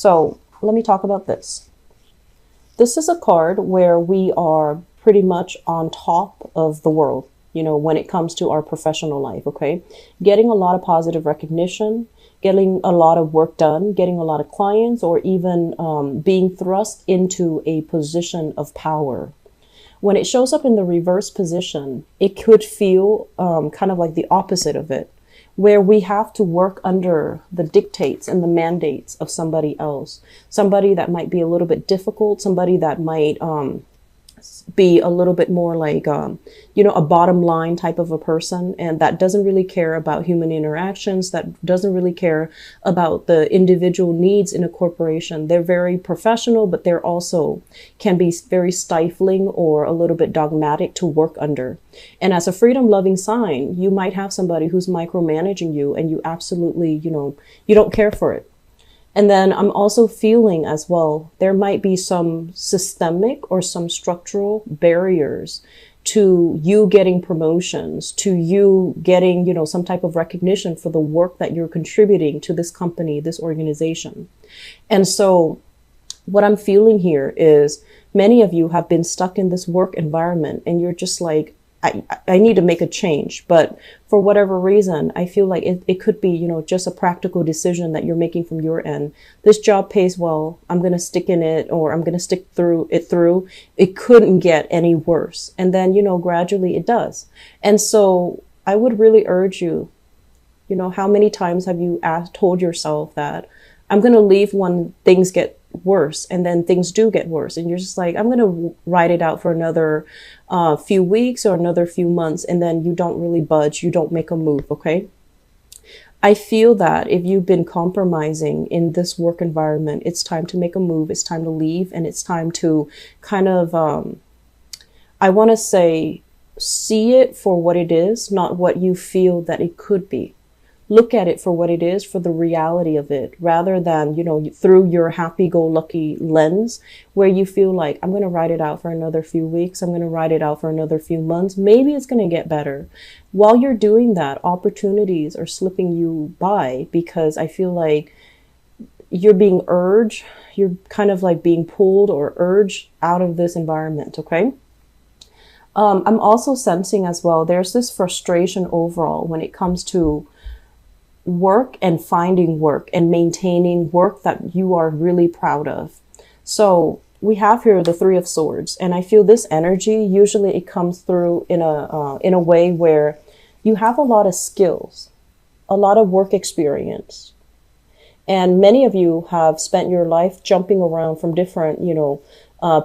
So let me talk about this. This is a card where we are pretty much on top of the world, when it comes to our professional life, okay? Getting a lot of positive recognition, getting a lot of work done, getting a lot of clients, or even being thrust into a position of power. When it shows up in the reverse position, it could feel kind of like the opposite of it, where we have to work under the dictates and the mandates of somebody else, somebody that might be a little bit difficult, somebody that might be a little bit more like, a bottom line type of a person, and that doesn't really care about human interactions, that doesn't really care about the individual needs in a corporation. They're very professional, but they're also can be very stifling or a little bit dogmatic to work under. And as a freedom loving sign, you might have somebody who's micromanaging you and you absolutely, you don't care for it. And then I'm also feeling as well, there might be some systemic or some structural barriers to you getting promotions, to you getting, some type of recognition for the work that you're contributing to this company, this organization. And so what I'm feeling here is many of you have been stuck in this work environment and you're just like, I need to make a change. But for whatever reason, I feel like it could be, just a practical decision that you're making from your end. This job pays well. I'm going to stick in it, or I'm going to stick through it. It couldn't get any worse. And then, gradually it does. And so I would really urge you, how many times have you told yourself that I'm going to leave when things get worse, and then things do get worse, and you're just like, I'm going to ride it out for another few weeks or another few months, and then you don't really budge, you don't make a move, okay? I feel that if you've been compromising in this work environment, it's time to make a move, it's time to leave, and it's time to kind of, I want to say, see it for what it is, not what you feel that it could be. Look at it for what it is, for the reality of it, rather than, through your happy-go-lucky lens where you feel like, I'm going to ride it out for another few weeks. I'm going to ride it out for another few months. Maybe it's going to get better. While you're doing that, opportunities are slipping you by because I feel like you're being urged. You're kind of like being pulled or urged out of this environment, okay? I'm also sensing as well, there's this frustration overall when it comes to work and finding work and maintaining work that you are really proud of. So we have here the Three of Swords, and I feel this energy, usually it comes through in a way where you have a lot of skills, a lot of work experience. And many of you have spent your life jumping around from different,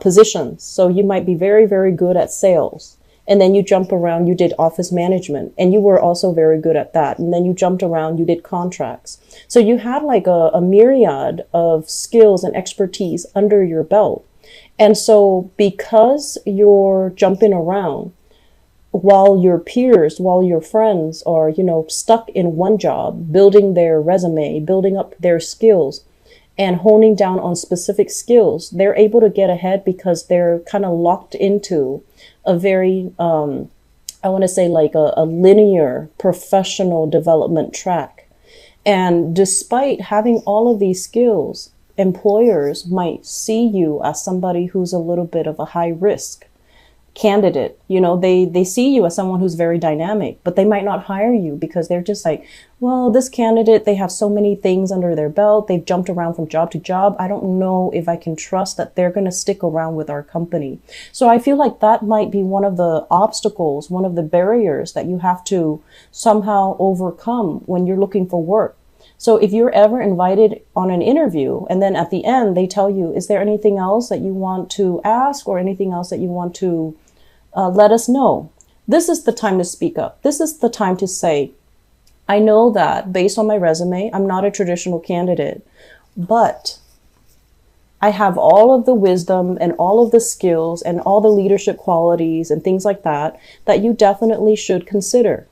positions. So you might be very, very good at sales. And then you jump around, you did office management, and you were also very good at that. And then you jumped around, you did contracts. So you had like a myriad of skills and expertise under your belt. And so because you're jumping around while your peers, while your friends are, stuck in one job, building their resume, building up their skills, and honing down on specific skills, they're able to get ahead because they're kind of locked into a very, I want to say like a linear professional development track. And despite having all of these skills, employers might see you as somebody who's a little bit of a high risk candidate. They see you as someone who's very dynamic, but they might not hire you because they're just like, well, this candidate, they have so many things under their belt. They've jumped around from job to job. I don't know if I can trust that they're going to stick around with our company. So I feel like that might be one of the obstacles, one of the barriers that you have to somehow overcome when you're looking for work. So if you're ever invited on an interview and then at the end they tell you, is there anything else that you want to ask or anything else that you want to let us know? This is the time to speak up. This is the time to say, I know that based on my resume, I'm not a traditional candidate, but I have all of the wisdom and all of the skills and all the leadership qualities and things like that you definitely should consider.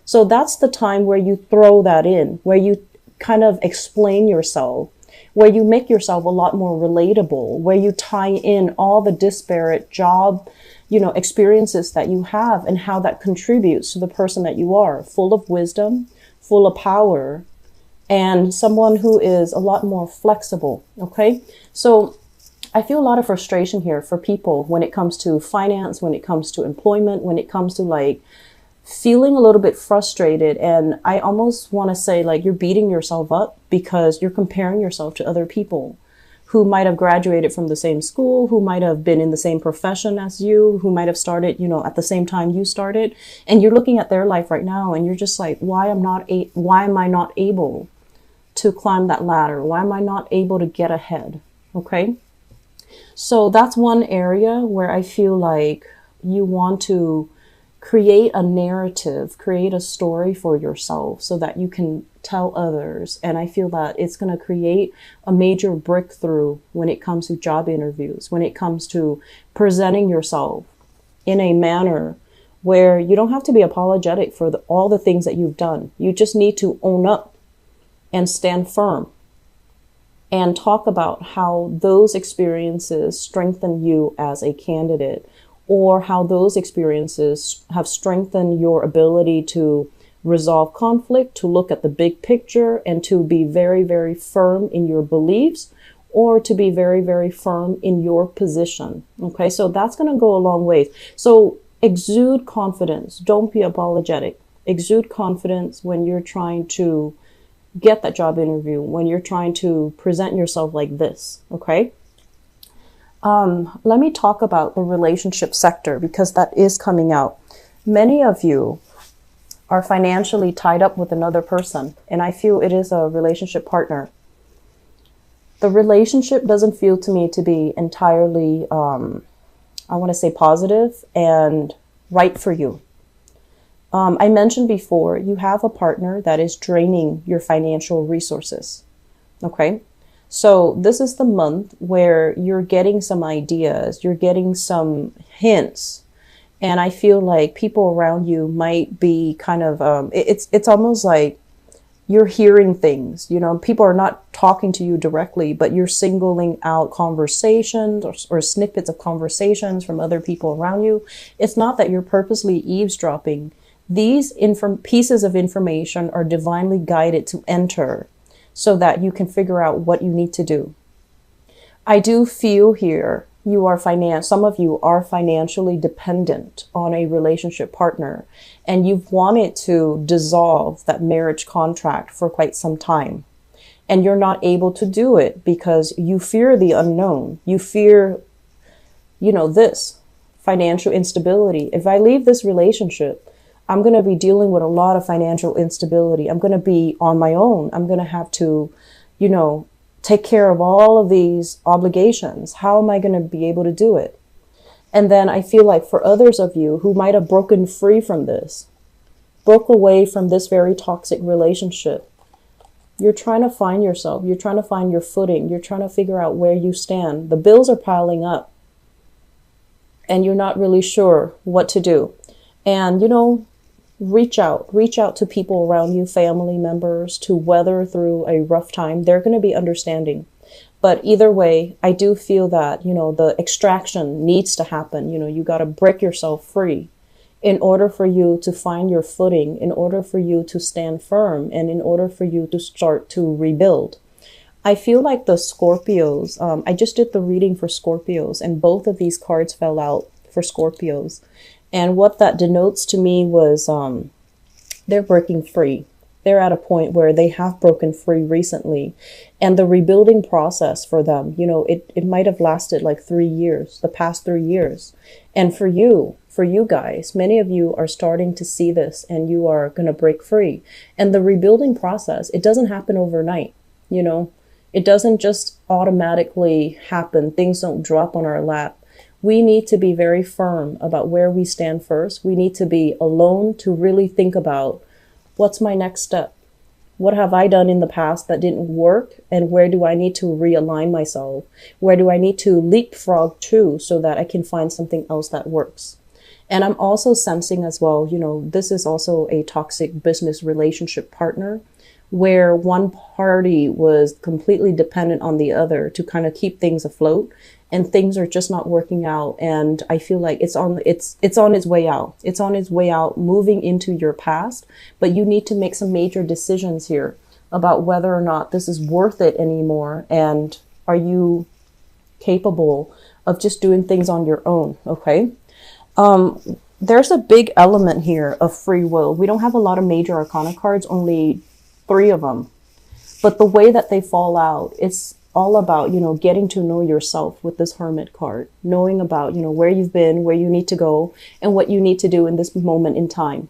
So that's the time where you throw that in, where you kind of explain yourself, where you make yourself a lot more relatable, where you tie in all the disparate job experiences that you have and how that contributes to the person that you are, full of wisdom, full of power, and someone who is a lot more flexible. Okay. So I feel a lot of frustration here for people when it comes to finance, when it comes to employment, when it comes to like feeling a little bit frustrated. And I almost want to say like you're beating yourself up because you're comparing yourself to other people who might have graduated from the same school, who might have been in the same profession as you, who might have started, at the same time you started. And you're looking at their life right now and you're just like, why am I not able to climb that ladder? Why am I not able to get ahead? Okay. So that's one area where I feel like you want to create a narrative, create a story for yourself so that you can tell others. And I feel that it's going to create a major breakthrough when it comes to job interviews, when it comes to presenting yourself in a manner where you don't have to be apologetic for all the things that you've done. You just need to own up and stand firm and talk about how those experiences strengthen you as a candidate, or how those experiences have strengthened your ability to resolve conflict, to look at the big picture, and to be very, very firm in your beliefs, or to be very, very firm in your position. Okay, so that's going to go a long way. So exude confidence. Don't be apologetic. Exude confidence when you're trying to get that job interview, when you're trying to present yourself like this. Okay. Let me talk about the relationship sector because that is coming out. Many of you are financially tied up with another person, and I feel it is a relationship partner. The relationship doesn't feel to me to be entirely, I want to say positive and right for you. I mentioned before, you have a partner that is draining your financial resources. Okay. So this is the month where you're getting some ideas, you're getting some hints. And I feel like people around you might be kind of, it's almost like you're hearing things, people are not talking to you directly, but you're singling out conversations or snippets of conversations from other people around you. It's not that you're purposely eavesdropping. These pieces of information are divinely guided to enter so that you can figure out what you need to do. I do feel here some of you are financially dependent on a relationship partner, and you've wanted to dissolve that marriage contract for quite some time. And you're not able to do it because you fear the unknown. You fear, this financial instability. If I leave this relationship, I'm going to be dealing with a lot of financial instability. I'm going to be on my own. I'm going to have to, take care of all of these obligations. How am I going to be able to do it? And then I feel like for others of you who might have broken free from this, broke away from this very toxic relationship, you're trying to find yourself. You're trying to find your footing. You're trying to figure out where you stand. The bills are piling up and you're not really sure what to do. And, reach out to people around you, family members, to weather through a rough time. They're going to be understanding. But either way, I do feel that, the extraction needs to happen. You got to break yourself free in order for you to find your footing, in order for you to stand firm, and in order for you to start to rebuild. I feel like the Scorpios, I just did the reading for Scorpios, and both of these cards fell out for Scorpios. And what that denotes to me was they're breaking free. They're at a point where they have broken free recently. And the rebuilding process for them, it might have lasted like 3 years, the past 3 years. And for you guys, many of you are starting to see this and you are going to break free. And the rebuilding process, it doesn't happen overnight. It doesn't just automatically happen. Things don't drop on our lap. We need to be very firm about where we stand first. We need to be alone to really think about what's my next step? What have I done in the past that didn't work? And where do I need to realign myself? Where do I need to leapfrog to so that I can find something else that works? And I'm also sensing as well, this is also a toxic business relationship partner where one party was completely dependent on the other to kind of keep things afloat. And things are just not working out. And I feel like it's on its way out. It's on its way out, moving into your past. But you need to make some major decisions here about whether or not this is worth it anymore. And are you capable of just doing things on your own? Okay. There's a big element here of free will. We don't have a lot of major arcana cards, only 3 of them. But the way that they fall out, it's all about, getting to know yourself with this Hermit card, knowing about, where you've been, where you need to go, and what you need to do in this moment in time.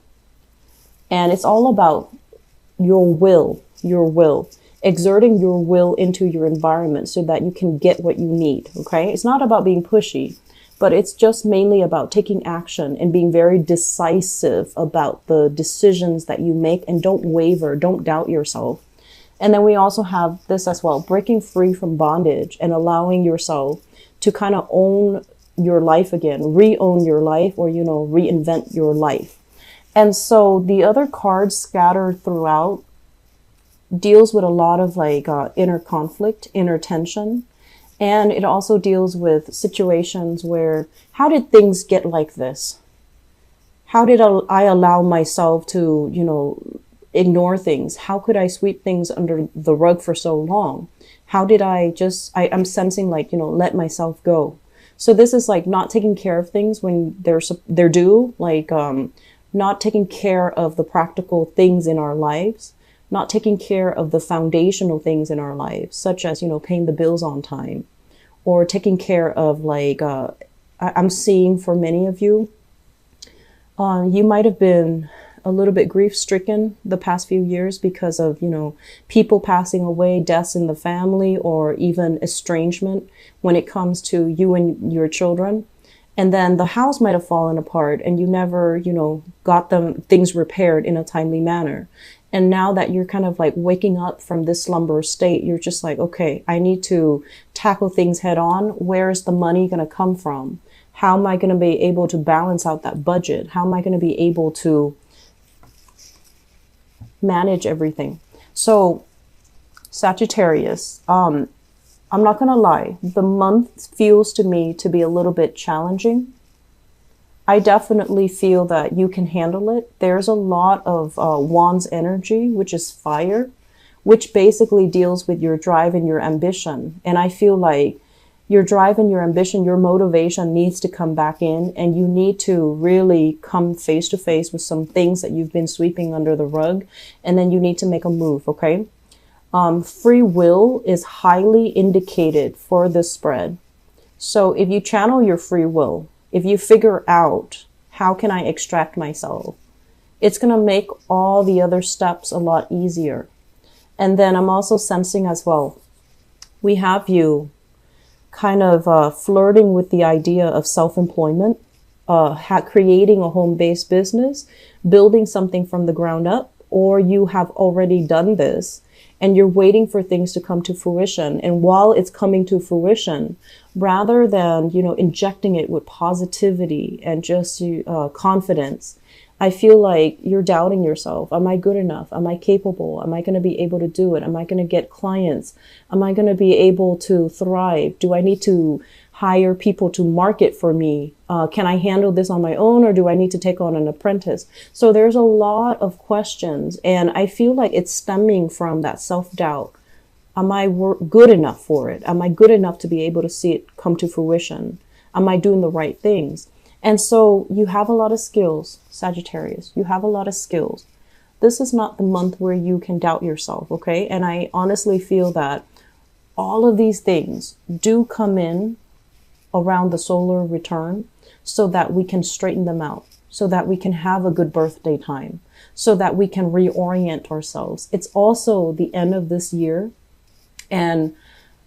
And it's all about your will, exerting your will into your environment so that you can get what you need. Okay. It's not about being pushy, but it's just mainly about taking action and being very decisive about the decisions that you make, and don't waver, don't doubt yourself. And then we also have this as well, breaking free from bondage and allowing yourself to kind of own your life again, re-own your life, or, reinvent your life. And so the other cards scattered throughout deals with a lot of inner conflict, inner tension. And it also deals with situations where, how did things get like this? How did I allow myself to, ignore things? How could I sweep things under the rug for so long? How did I'm sensing let myself go. So this is not taking care of things when they're due, not taking care of the practical things in our lives, not taking care of the foundational things in our lives, such as, paying the bills on time, or taking care of I'm seeing for many of you, you might have been a little bit grief stricken the past few years because of, people passing away, deaths in the family, or even estrangement when it comes to you and your children. And then the house might have fallen apart and you never, got things repaired in a timely manner. And now that you're kind of waking up from this slumber state, you're just okay, I need to tackle things head on. Where is the money going to come from? How am I going to be able to balance out that budget? How am I going to be able to manage everything? So Sagittarius, I'm not going to lie, the month feels to me to be a little bit challenging. I definitely feel that you can handle it. There's a lot of Wands energy, which is fire, which basically deals with your drive and your ambition. And I feel like your drive and your ambition, your motivation needs to come back in, and you need to really come face to face with some things that you've been sweeping under the rug, and then you need to make a move, okay? Free will is highly indicated for this spread. So if you channel your free will, if you figure out how can I extract myself, it's going to make all the other steps a lot easier. And then I'm also sensing as well, we have you kind of flirting with the idea of self-employment, creating a home-based business, building something from the ground up, or you have already done this and you're waiting for things to come to fruition. And while it's coming to fruition, rather than, injecting it with positivity and just confidence, I feel like you're doubting yourself. Am I good enough? Am I capable? Am I going to be able to do it? Am I going to get clients? Am I going to be able to thrive? Do I need to hire people to market for me? Can I handle this on my own, or do I need to take on an apprentice? So there's a lot of questions, and I feel like it's stemming from that self-doubt. Am I good enough for it? Am I good enough to be able to see it come to fruition? Am I doing the right things? And so you have a lot of skills, Sagittarius. You have a lot of skills. This is not the month where you can doubt yourself, okay? And I honestly feel that all of these things do come in around the solar return so that we can straighten them out, so that we can have a good birthday time, so that we can reorient ourselves. It's also the end of this year. And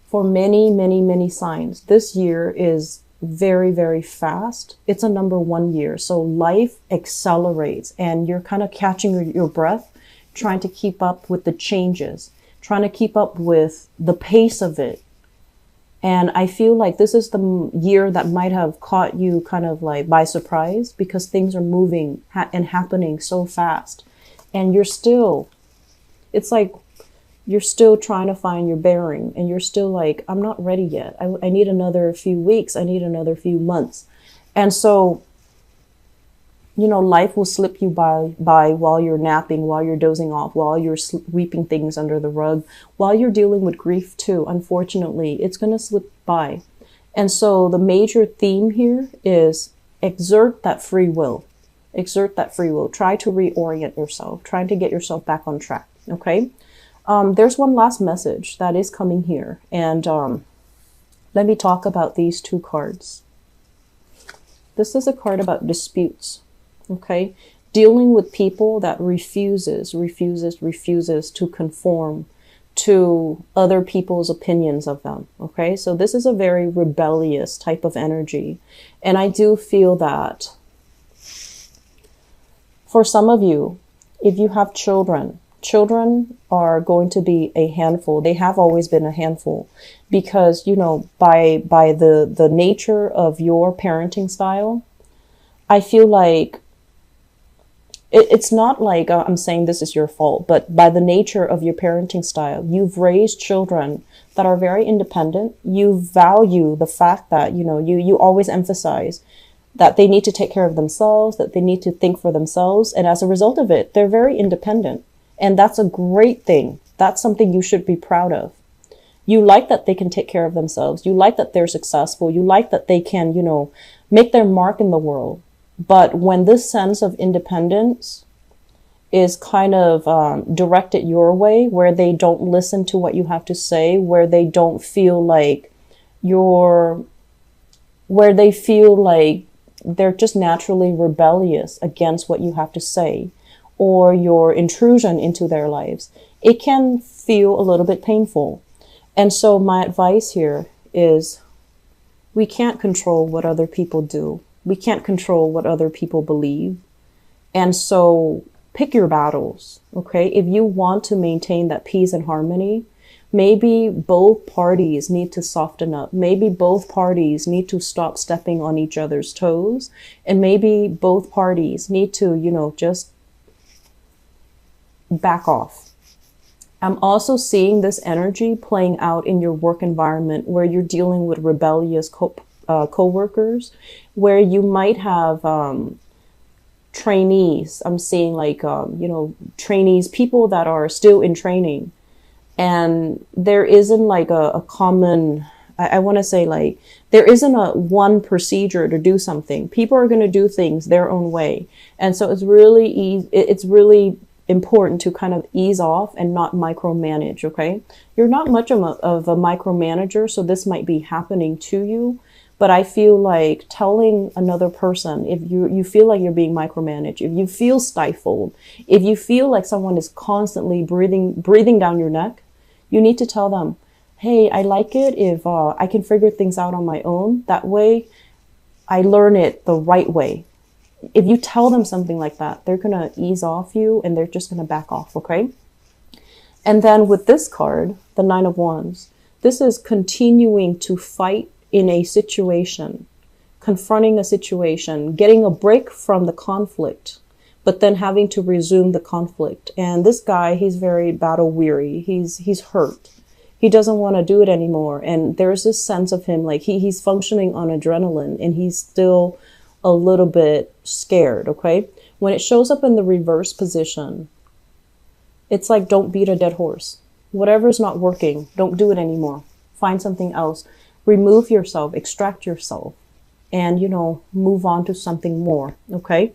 for many, many, many signs, this year is very, very fast. It's a number 1 year. So life accelerates and you're kind of catching your breath, trying to keep up with the changes, trying to keep up with the pace of it. And I feel like this is the year that might have caught you kind of by surprise, because things are moving and happening so fast. And it's like you're still trying to find your bearing, and you're still I'm not ready yet. I need another few weeks. I need another few months. And so you know, life will slip you by while you're napping, while you're dozing off, while you're sweeping things under the rug, while you're dealing with grief too. Unfortunately, it's going to slip by. And so the major theme here is exert that free will. Exert that free will. Try to reorient yourself. Trying to get yourself back on track. Okay. There's one last message that is coming here. And let me talk about these two cards. This is a card about disputes. Okay. Dealing with people that refuses to conform to other people's opinions of them. Okay. So this is a very rebellious type of energy. And I do feel that for some of you, if you have children, children are going to be a handful. They have always been a handful because, you know, by the nature of your parenting style, I feel like it's not like I'm saying this is your fault, but by the nature of your parenting style, you've raised children that are very independent. You value the fact that, you know, you always emphasize that they need to take care of themselves, that they need to think for themselves. And as a result of it, they're very independent. And that's a great thing. That's something you should be proud of. You like that they can take care of themselves. You like that they're successful. You like that they can, you know, make their mark in the world. But when this sense of independence is kind of directed your way, where they don't listen to what you have to say, where they don't feel like where they feel like they're just naturally rebellious against what you have to say or your intrusion into their lives, it can feel a little bit painful. And so my advice here is we can't control what other people do. We can't control what other people believe. And so pick your battles, okay? If you want to maintain that peace and harmony, maybe both parties need to soften up. Maybe both parties need to stop stepping on each other's toes. And maybe both parties need to, you know, just back off. I'm also seeing this energy playing out in your work environment where you're dealing with rebellious co-workers, where you might have trainees. I'm seeing like, you know, trainees, people that are still in training. And there isn't like a common, I want to say like, there isn't a one procedure to do something. People are going to do things their own way. And so it's really important to kind of ease off and not micromanage, okay? You're not much of a micromanager, so this might be happening to you. But I feel like telling another person, if you feel like you're being micromanaged, if you feel stifled, if you feel like someone is constantly breathing down your neck, you need to tell them, hey, I like it if I can figure things out on my own. That way, I learn it the right way. If you tell them something like that, they're going to ease off you and they're just going to back off, okay? And then with this card, the Nine of Wands, this is continuing to fight in a situation, confronting a situation, getting a break from the conflict, but then having to resume the conflict. And this guy, he's very battle weary. He's hurt. He doesn't want to do it anymore. And there's this sense of him like he's functioning on adrenaline and he's still a little bit scared, okay? When it shows up in the reverse position, it's like, don't beat a dead horse. Whatever's not working, don't do it anymore. Find something else. Remove yourself, extract yourself, and, you know, move on to something more, okay?